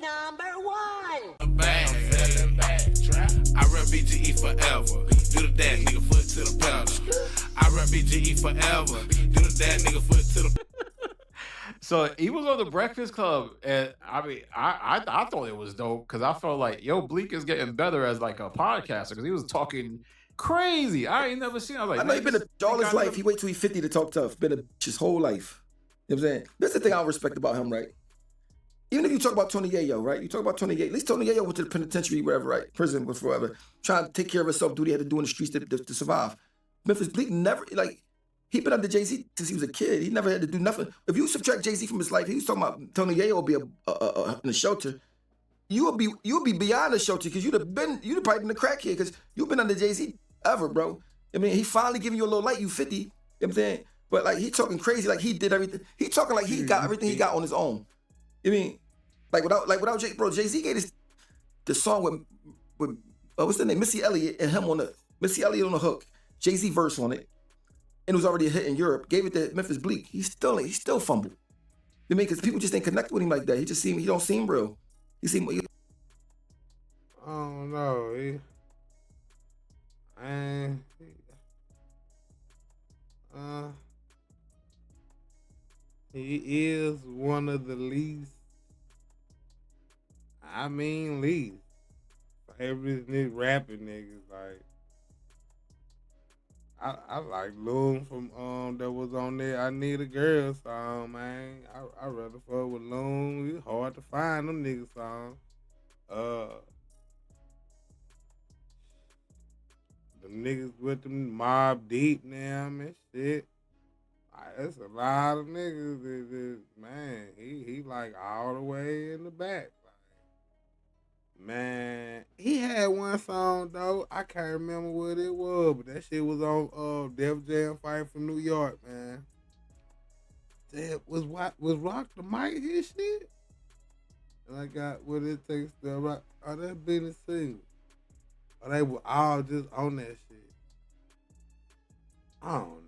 #1. I run BGE forever. Do the dad nigga foot to the pedal. I run BGE forever. Do the dad nigga foot to the. So he was on the Breakfast Club, and I mean, I thought it was dope because I felt like, yo, Bleek is getting better as like a podcaster because he was talking crazy. I ain't never seen. I was like, I know he been a all his life. He wait till he's 50 to talk tough. Been a his whole life. You know what I'm saying? That's the thing I respect about him, right? Even if you talk about Tony Yayo, right? You talk about Tony Yayo. At least Tony Yayo went to the penitentiary, wherever, right? Prison, whatever. Trying to take care of himself, do what he had to do in the streets to survive. Memphis Bleek never, like, he been under Jay-Z since he was a kid. He never had to do nothing. If you subtract Jay-Z from his life, he was talking about Tony Yayo will be in a shelter. You would be beyond the shelter because you'd have probably been a crackhead because you've been under Jay-Z ever, bro. I mean, he finally giving you a little light. You 50. You know what I'm saying? But like he talking crazy, like he did everything. He talking like he got everything he got on his own. I mean, without Jay, bro. Jay-Z gave the song with what's the name? Missy Elliott and him on Missy Elliott on the hook. Jay-Z verse on it. And it was already a hit in Europe. Gave it to Memphis Bleek. He still fumbled. I mean, because people just ain't connect with him like that. He don't seem real. I don't know. He is one of the least. I mean, least favorite rapping niggas. Like, I like Loon from that was on there. I Need a Girl song, man. I rather fuck with Loon. It's hard to find them niggas songs. The niggas with them Mob Deep now, man, shit. That's a lot of niggas that man, he like all the way in the back. Like, man, he had one song though. I can't remember what it was, but that shit was on Def Jam Fight from New York, man. That was Rock the Mic his shit? And I got What It Takes to Rock. Oh, that been a single. Oh, they were all just on that shit. I don't know.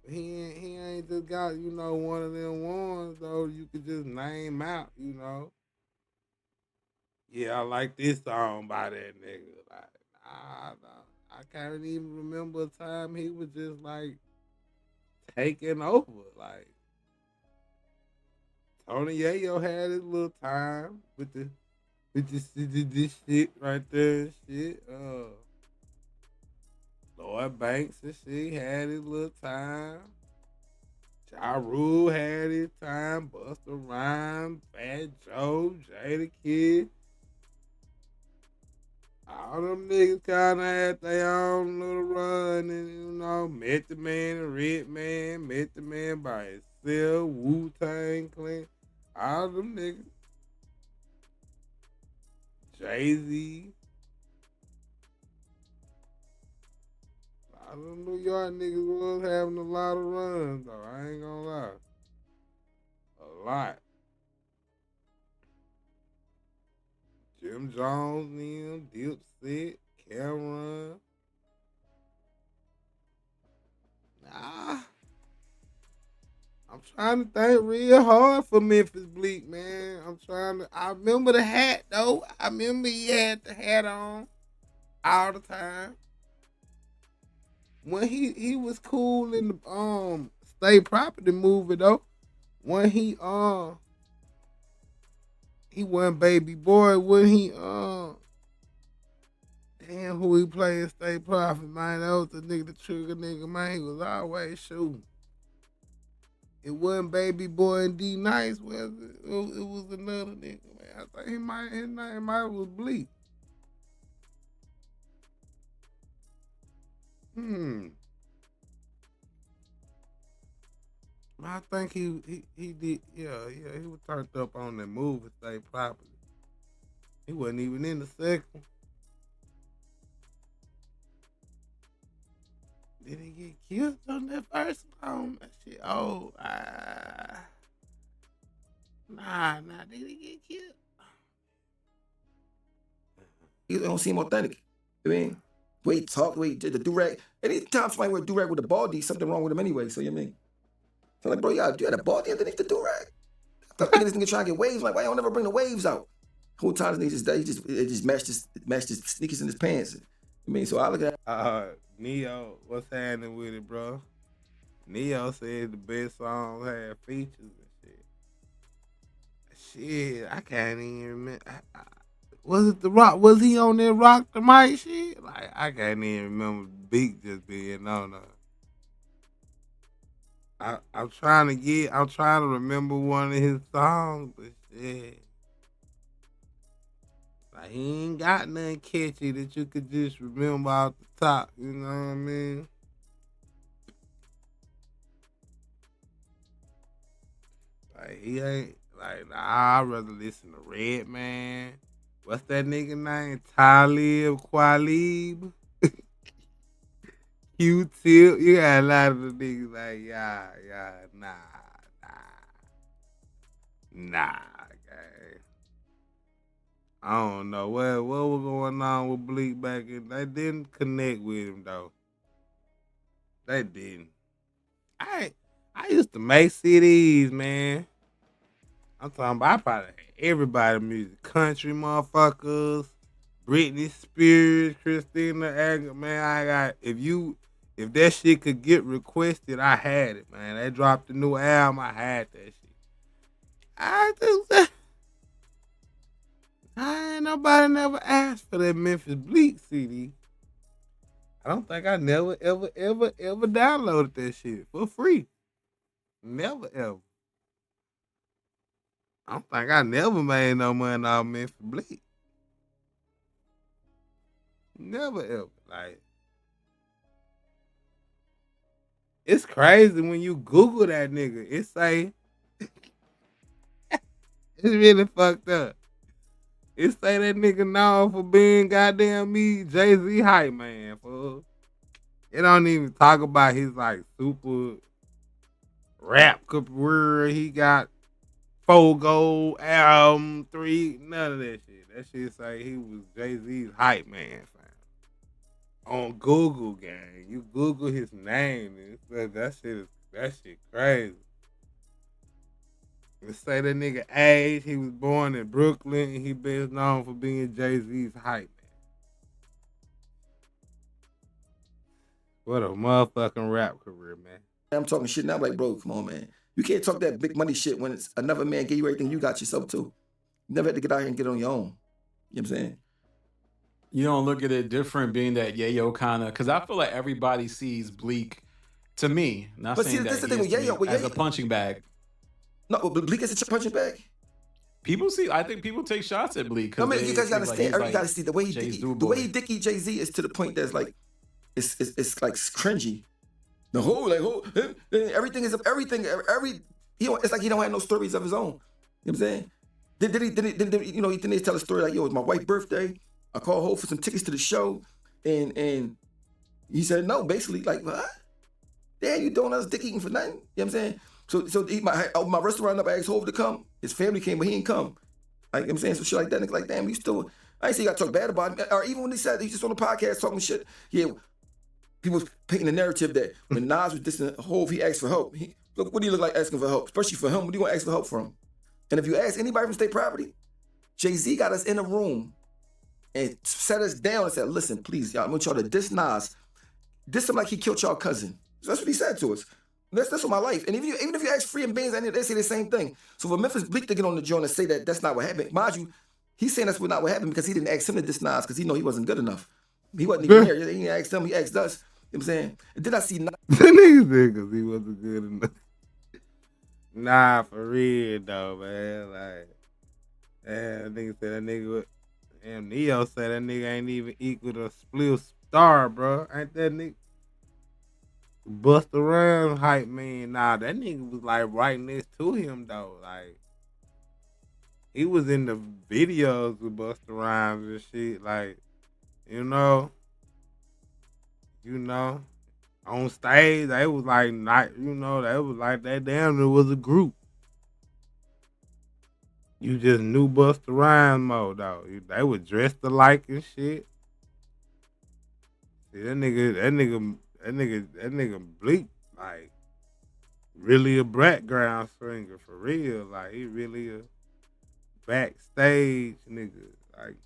He ain't just got, one of them ones, though, you could just name out, Yeah, I like this song by that nigga. Like, I can't even remember a time he was just, like, taking over. Like, Tony Yayo had his little time with this shit right there and shit. Lloyd Banks and shit had his little time. Ja Rule had his time. Busta Rhymes, Fat Joe, Jada Kid. All them niggas kind of had their own little run, and Met the Man and Redman, Met the Man by himself, Wu-Tang Clan, all them niggas. Jay-Z. A lot of them New York niggas was having a lot of runs, though. I ain't gonna lie. A lot. Jim Jones, them, Dipset, Cameron. Nah. I'm trying to think real hard for Memphis Bleek, man. I remember the hat, though. I remember he had the hat on all the time. When he was cool in the State Property movie, though. When he wasn't Baby Boy, when he damn, who he played State Property, man. That was the nigga, the trigger nigga, man. He was always shooting. It wasn't Baby Boy and D Nice, was it? It was another nigga, man. I think his name was Bleek. I think he did, yeah, he was turned up on that movie State Property. He wasn't even in the second. Did he get killed on that first one? That shit, nah, did he get killed? He don't seem authentic. I mean, the way he talk, the way he did the do-rag. Anytime somebody wear a do-rag with a baldy, something wrong with him anyway, so you know what I mean? So like, bro, you had a baldy underneath the do-rag? Stop thinking this nigga trying to get waves. Like, why y'all never bring the waves out? Whole time this nigga just matched his sneakers in his pants. I mean, so I look at Neo, what's happening with it, bro? Neo said the best songs had features and shit. Shit, I can't even remember. Was it the rock? Was he on that rock the mic shit? Like, I can't even remember the beat just being on there. I'm trying to remember one of his songs, but shit. Like, he ain't got nothing catchy that you could just remember off the top, you know what I mean? Like, he ain't, like, nah, I'd rather listen to Redman. What's that nigga name? Talib Kweli. Q-Tip. You got a lot of the niggas like, nah, okay. I don't know what was going on with Bleek back in. They didn't connect with him though. They didn't. I used to make CDs, man. I'm talking about I probably had everybody music, country motherfuckers, Britney Spears, Christina Aguilera. Man, I got if that shit could get requested, I had it, man. They dropped a new album, I had that shit. I ain't nobody never asked for that Memphis Bleek CD. I don't think I never, ever downloaded that shit for free. Never, ever. I don't think I never made no money off Memphis Bleek. Never, ever. Like, it's crazy when you Google that nigga. It say, it's really fucked up. It say that nigga known for being goddamn me Jay-Z hype man, fool. It don't even talk about his like super rap career. He got 4 gold album, 3, none of that shit. That shit say he was Jay-Z's hype man, fam. On Google, gang. You Google his name, and that shit crazy. It say that nigga age, he was born in Brooklyn, and he best known for being Jay-Z's hype man. What a motherfucking rap career, man. I'm talking shit now. I'm like, bro, come on, man. You can't talk that big money shit when it's another man gave you everything you got yourself too. You never had to get out here and get on your own. You know what I'm saying? You don't look at it different being that Yayo kind of, because I feel like everybody sees Bleek, to me, not But saying see, that that's the he thing is with to me, Yayo. With as a Yayo, punching bag. no, but Bleek is a punching bag. I think people take shots at Bleek I because mean, you guys gotta understand. like Gotta see the way Jay's Dicky Jay-Z is to the point that's like, it's like cringy. The whole everything is it's like he don't have no stories of his own. You know what I'm saying? Then he tell a story like, yo, it's my wife's birthday. I called Ho for some tickets to the show, and he said no. Basically, like, what? Damn, you doing us dick eating for nothing? You know what I'm saying? So my restaurant up, I asked Hov to come. His family came, but he didn't come. Like, you know what I'm saying? So shit like that. Nigga, like, damn, you still. I ain't say you got to talk bad about him. Or even when he said he's just on the podcast talking shit. Yeah, people painting the narrative that when Nas was dissing Hov, he asked for help. Look, what do you look like asking for help? Especially for him. What do you want to ask for help from? And if you ask anybody from State Property, Jay-Z got us in a room and sat us down and said, listen, please, y'all, I want y'all to diss Nas. Diss him like he killed y'all cousin. So that's what he said to us. That's what my life. And even if you ask Free and Beans, they say the same thing. So for Memphis Bleek to get on the joint and say that that's not what happened, mind you, he's saying that's not what happened because he didn't ask him to diss Nas because he know he wasn't good enough. He wasn't even there. He didn't ask him, he asked us. You know what I'm saying? And then I see Nas. The nigga said because he wasn't good enough. Nah, for real though, man. Like, that nigga said that nigga. Damn, Neo said that nigga ain't even equal to Split Star, bro. Ain't that nigga? Busta Rhymes hype man. Nah, that nigga was like right next to him though. Like, he was in the videos with Busta Rhymes and shit. Like, you know, on stage, they was like not, they was like that damn it was a group. You just knew Busta Rhymes mode though. They were dressed alike and shit. See, that nigga Bleek, like, really a background singer for real. Like he really a backstage nigga. Like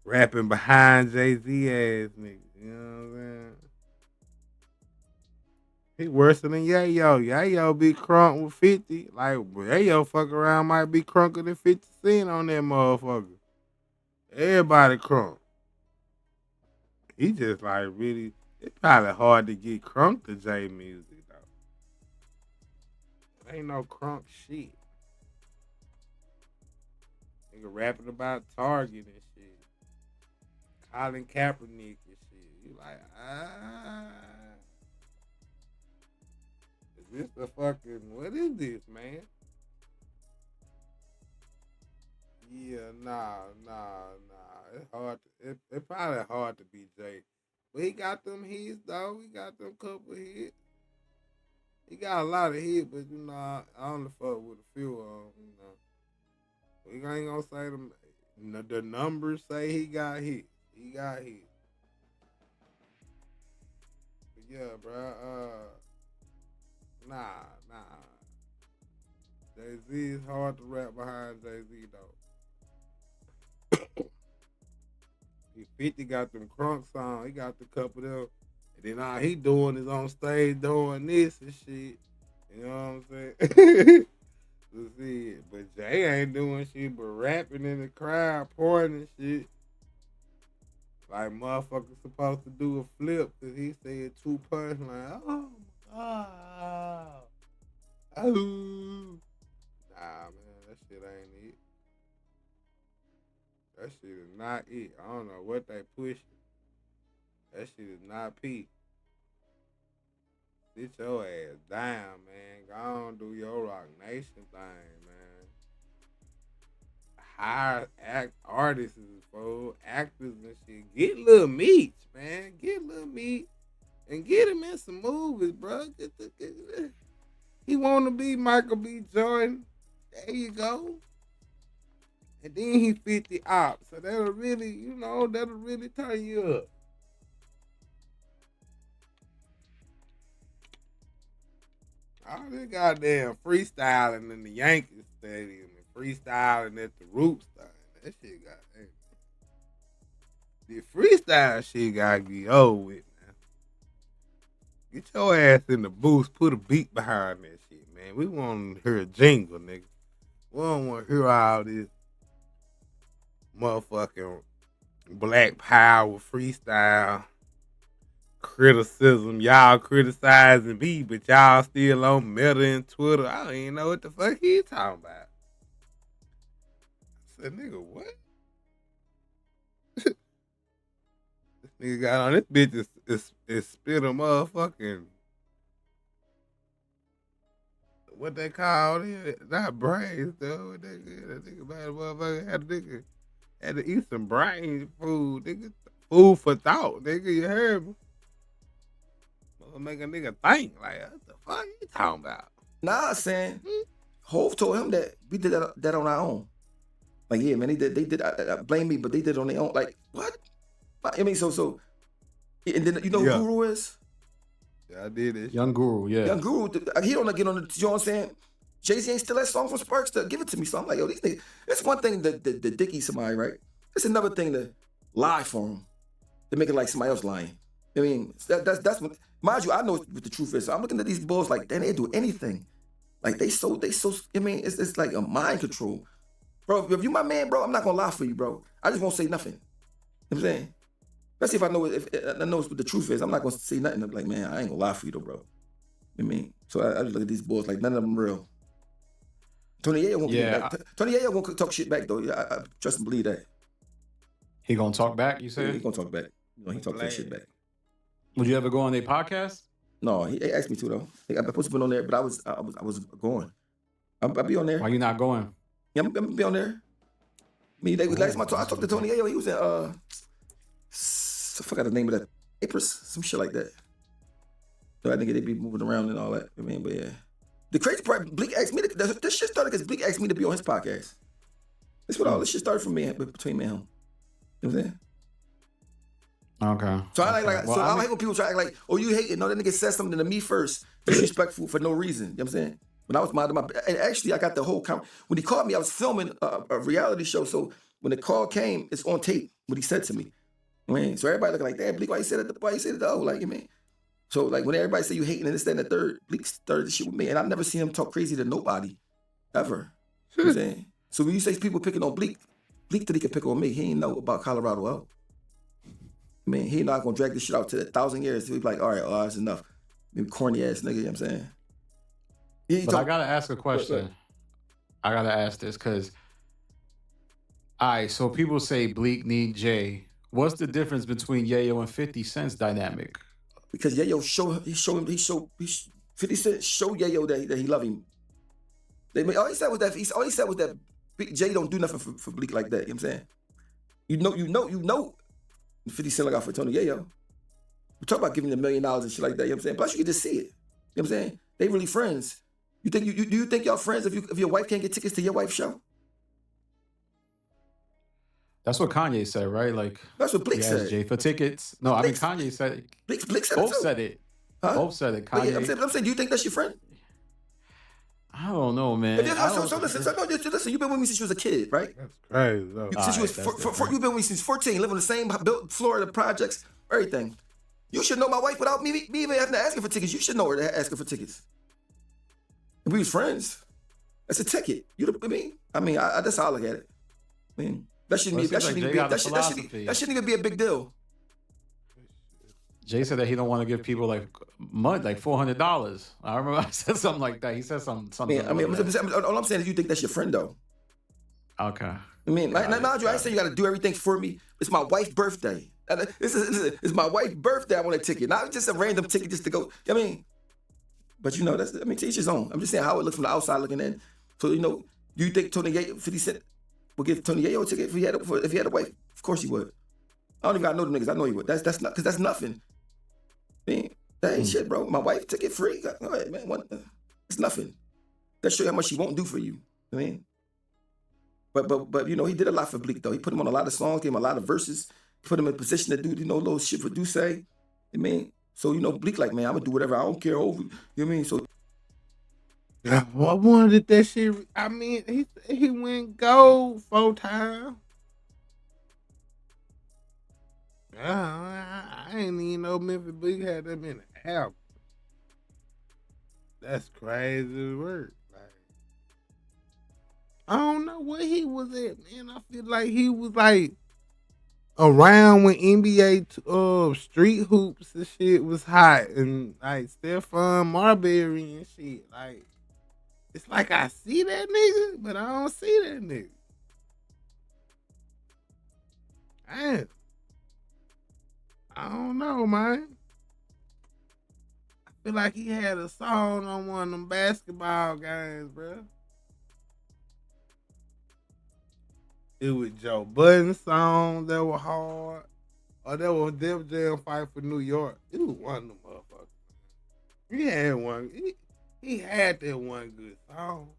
rapping behind Jay-Z ass nigga. You know what I'm saying? He worse than Yayo. Yayo be crunk with 50. Like Yayo fuck around might be crunker than 50 Cent on that motherfucker. Everybody crunk. He just like really. It's probably hard to get crunk to J music though. Ain't no crunk shit. Nigga rapping about Target and shit. Colin Kaepernick and shit. You like, is this the fucking, what is this, man? Yeah, nah. It's hard. It's probably hard to be Jay. But he got them hits, though. He got them couple hits. He got a lot of hits, but, you know, I only fuck with a few of them, you know. We ain't gonna say them. The numbers say he got hit. He got hit. But yeah, bro. Nah. Jay-Z is hard to rap behind Jay-Z though. 50 got them crunk songs. He got the couple of them. And then all he doing is on stage doing this and shit. You know what I'm saying? See, but Jay ain't doing shit but rapping in the crowd, pouring and shit. Like motherfuckers supposed to do a flip because he said 2 punch like, oh my god. Oh. Nah, man, that shit ain't it. That shit is not it. I don't know what they pushing. That shit is not peak. Sit your ass down, man. Go on, do your Rock Nation thing, man. Hire artists, for actors and shit. Get little meats, man. Get little meat and get him in some movies, bro. He want to be Michael B. Jordan. There you go. And then he 50 up. So that'll really, you know, that'll really turn you up. All this goddamn freestyling in the Yankees Stadium and freestyling at the Roots thing. That shit got the freestyle shit gotta be over with, man. Get your ass in the booth, put a beat behind that shit, man. We want to hear a jingle, nigga. We don't want to hear all this motherfucking Black Power freestyle criticism. Y'all criticizing me, but y'all still on Meta and Twitter. I don't even know what the fuck he talking about. I said, nigga, what? This nigga got on this bitch is spit a motherfucking, what they call it? Not brains though. That nigga bad motherfucker had to eat some brain food, nigga. Food for thought, nigga. You heard me? Make a nigga think like, what the fuck you talking about? Nah, saying Hov told him that we did that on our own. Like, yeah, man, they did. I blame me, but they did it on their own. Like, what? I mean, so, and then you know who Guru is? Yeah, I did it. Young Guru, yeah. Young Guru, he don't get on the. You know what I'm saying? Jay-Z ain't still that song from Sparks to give it to me. So I'm like, yo, these niggas. It's one thing to dicky somebody, right? It's another thing to lie for them, to make it like somebody else lying. I mean, that's what. Mind you, I know what the truth is. So I'm looking at these bulls like, they do anything. Like they so. I mean, it's like a mind control, bro. If you my man, bro, I'm not gonna lie for you, bro. I just won't say nothing. You know what I'm saying? Especially if I know what the truth is. I'm not gonna say nothing. I'm like, man, I ain't gonna lie for you though, bro. You know what I mean? So I just look at these bulls like none of them real. Tony Yayo won't get back. Tony Yayo won't talk shit back though. Yeah, I trust and believe that. He gonna talk back, you said? Yeah, he gonna talk back. You know, he talk that shit back. Would you ever go on their podcast? No, he asked me to though. I supposed to be on there, but I was going. I'll be on there. Why you not going? Yeah, I'm gonna be on there. I mean, last time I talked to Tony Yayo, he was in I forgot the name of that. Apris, some shit like that. So I think they be moving around and all that. I mean, but yeah. The crazy part, Bleek asked me this shit started because Bleek asked me to be on his podcast. That's what all this shit started from me, between me and him. You know what I'm saying? Okay. So I Okay. like Well, so I I mean, hate when people try to act like, oh, you hating. No, that nigga said something to me first, disrespectful for no reason. You know what I'm saying? When I was my and actually I got the whole when he called me, I was filming a reality show. So when the call came, it's on tape what he said to me. I mean, so everybody looking like, damn, Bleek, why you said it? Why you said it? Oh, like, you mean? So like when everybody say you hating and this, that, and the third, Bleek started the shit with me, and I've never seen him talk crazy to nobody ever. You know what I'm saying? So when you say people picking on Bleek that he could pick on me, he ain't know about Colorado out. I mean, he not gonna drag this shit out to 1,000 years. He'll be like, all right, that's enough. Maybe corny ass nigga, you know what I'm saying? but I gotta ask a question. I gotta ask this because, all right, so people say Bleek need Jay. What's the difference between Yayo and 50 Cent's dynamic? Because Yayo 50 Cent show Yayo that he love him. All he said was that Big Jay don't do nothing for Bleek like that. You know what I'm saying? You know 50 Cent look out for Tony Yayo. We talk about giving him $1 million and shit like that, you know what I'm saying? Plus you can just see it. You know what I'm saying? They really friends. You think do you think y'all friends if your wife can't get tickets to your wife's show? That's what Kanye said, right? Like, That's what Bleek he asked said. Jay for tickets. No, I mean Bleek- Kanye said. Bleek said Both it too. said it. Huh? Both said it. But Kanye. yeah, I'm saying, do you think that's your friend? I don't know, man. Listen, you've been with me since you was a kid, right? That's crazy, though. Since you was Alright, that's you've been with me since 14, living in the same Florida projects, everything. You should know my wife without me even having to ask her for tickets. You should know her to ask her for tickets. If we was friends, that's a ticket. You know what I mean? That's how I look at it. I mean, that shouldn't even be a big deal. Jay said that he don't want to give people like money, like $400. I remember I said something like that. He said something. All I'm saying is you think that's your friend though. Okay. I mean, I ain't saying you got to do everything for me. It's my wife's birthday. It's my wife's birthday. I want a ticket, not just a random ticket just to go. I mean, but to each his own. I'm just saying how it looks from the outside looking in. So do you think Tony Yayo, 50 Cent, would give Tony Yayo a ticket if he had a wife? Of course he would. I don't even gotta know the niggas. I know he would. That's not because that's nothing. I mean, that ain't shit, bro. My wife ticket free. Go ahead, man. It's nothing. That show you how much he won't do for you. I mean. But he did a lot for Bleek though. He put him on a lot of songs, gave him a lot of verses, put him in a position to do little shit for Duce. I mean, so Bleek like, man, I'm gonna do whatever. I don't care over. You know what I mean? So I wanted that shit. I mean, he went gold 4 times. I ain't even know Memphis Bleek had that many albums. That's crazy work. I don't know where he was at, man. I feel like he was like around when NBA street hoops and shit was hot, and like Stephon Marbury and shit. Like, it's like I see that nigga, but I don't see that nigga. Damn. I don't know, man. I feel like he had a song on one of them basketball games, bro. It was Joe Budden songs that were hard. Or that was Def Jam Fight for New York. It was one of them motherfuckers. He had one. He had that one good song.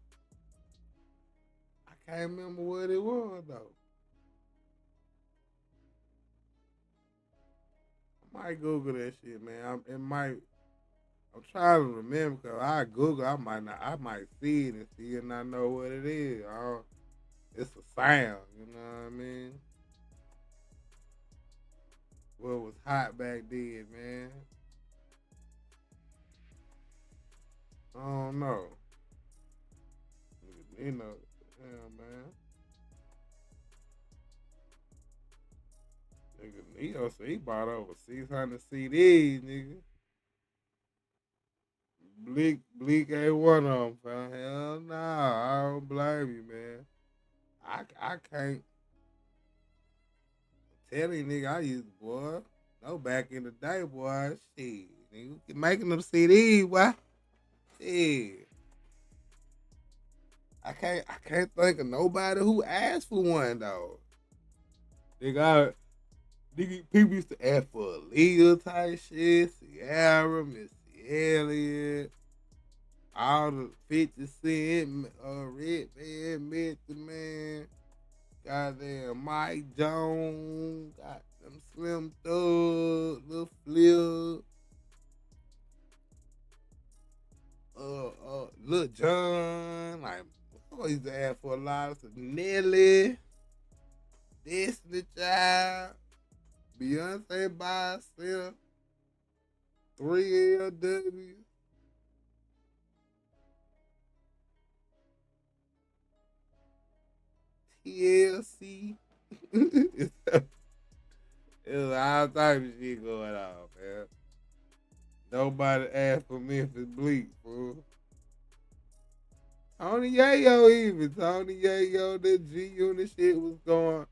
I can't remember what it was, though. I might Google that shit, man. I'm trying to remember because I Google, I might see it and see it and I know what it is. It's a sound, you know what I mean? What was hot back then, man? I don't know. You know, damn, man. Nigga, Neo said he bought over 600 CDs, nigga. Bleek ain't one of them, fam. Hell nah, I don't blame you, man. I can't tell you, nigga, I used, boy. No, back in the day, boy, shit. Nigga, making them CDs, boy. Shit. I can't think of nobody who asked for one, though. Nigga, people used to ask for a legal type shit, Sierra, Missy Elliott, all the 50 Cent, Redman, Method Man, goddamn Mike Jones, Them Slim Thug, Lil Flip, Lil John, like I used to ask for a lot of stuff. Nelly, Destiny Child, Beyonce by herself, 3LW. TLC. It was all type of shit going on, man. Nobody asked for Memphis Bleek, fool. Tony Yayo even. Tony Yayo, that G-Unit shit was going.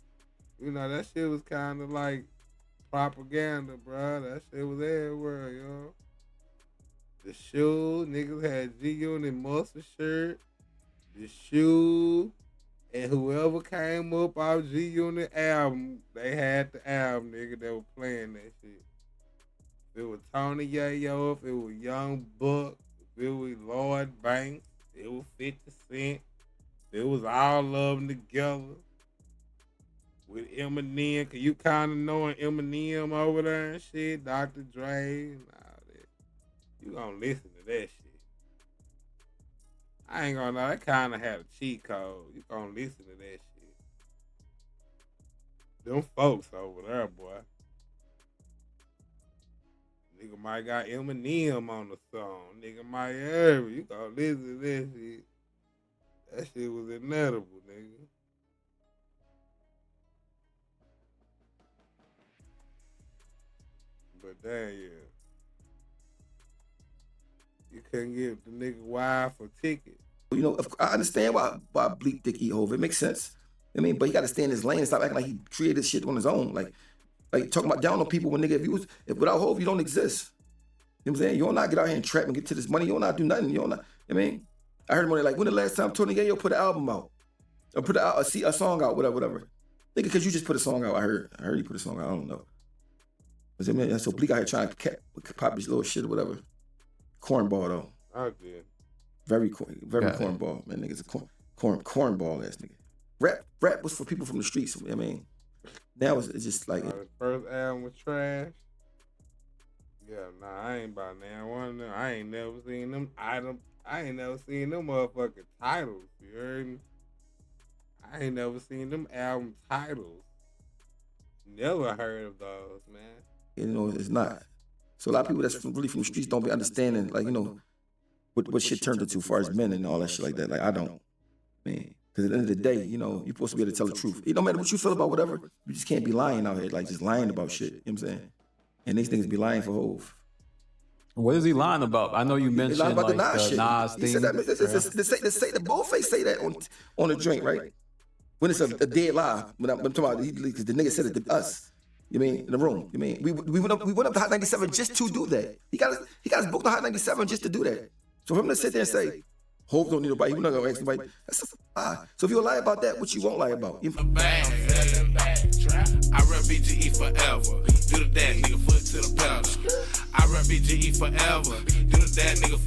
You know, that shit was kind of like propaganda, bro. That shit was everywhere, yo. The shoe, niggas had G-Unit muscle shirt. The shoe. And whoever came up off G-Unit album, they had the album, nigga, that was playing that shit. If it was Tony Yayo, if it was Young Buck, if it was Lloyd Banks, if it was 50 Cent, if it was all of them together with Eminem, cause you kind of knowing Eminem over there and shit, Dr. Dre and all that. You gonna listen to that shit. I ain't gonna lie, that kind of had a cheat code. You gonna listen to that shit. Them folks over there, boy. Nigga might got Eminem on the song. Nigga might have it. You gonna listen to that shit. That shit was inedible, nigga. But damn, yeah. You couldn't give the nigga wife a ticket. You know, I understand why Bleek think he Hov. It makes sense. I mean, but he got to stay in his lane and stop acting like he created shit on his own. Like talking about down on people when nigga, if without Hov, you don't exist. You know what I'm saying? You don't not get out here and trap and get to this money. You don't not do nothing. You don't not. I mean, I heard him on there like, when the last time Tony Yayo put an album out or put a song out, whatever. Nigga, because you just put a song out. I heard you put a song out. I don't know. I mean, so Bleek out here trying to pop his little shit or whatever. Cornball though. Okay. Very cornball, man. Nigga's a cornball ass nigga. Rap was for people from the streets. I mean, now it's just like the first album was trash. Yeah, nah, I ain't about now. One of them, I ain't never seen them items. I ain't never seen them motherfucking titles. You heard me? I ain't never seen them album titles. Never heard of those, man. You know, it's not. So a lot of people that's really from the streets don't be understanding, like, you know, what shit turned into as far as men and all that shit like that. Like, I don't. Man, because at the end of the day, you know, you're supposed to be able to tell the truth. It don't matter what you feel about whatever. You just can't be lying out here, like just lying about shit. You know what I'm saying? And these niggas be lying for Hov. What is he lying about? I know you mentioned lying about like the Nas shit. Nas He thing. said that. The Bullface say that on the joint, right? When it's a dead lie. When I'm talking about, because the nigga said it to us. You mean in the room? You mean we went up to Hot 97 just to do that? He got us booked to Hot 97 just to do that. So for him to sit there and say, Hov don't need nobody, we're not gonna ask nobody. That's a lie. So if you lie about that, what you won't lie about? I rep BGE forever. Do the that nigga foot to the pedal. I rep BGE forever. Do the that nigga foot.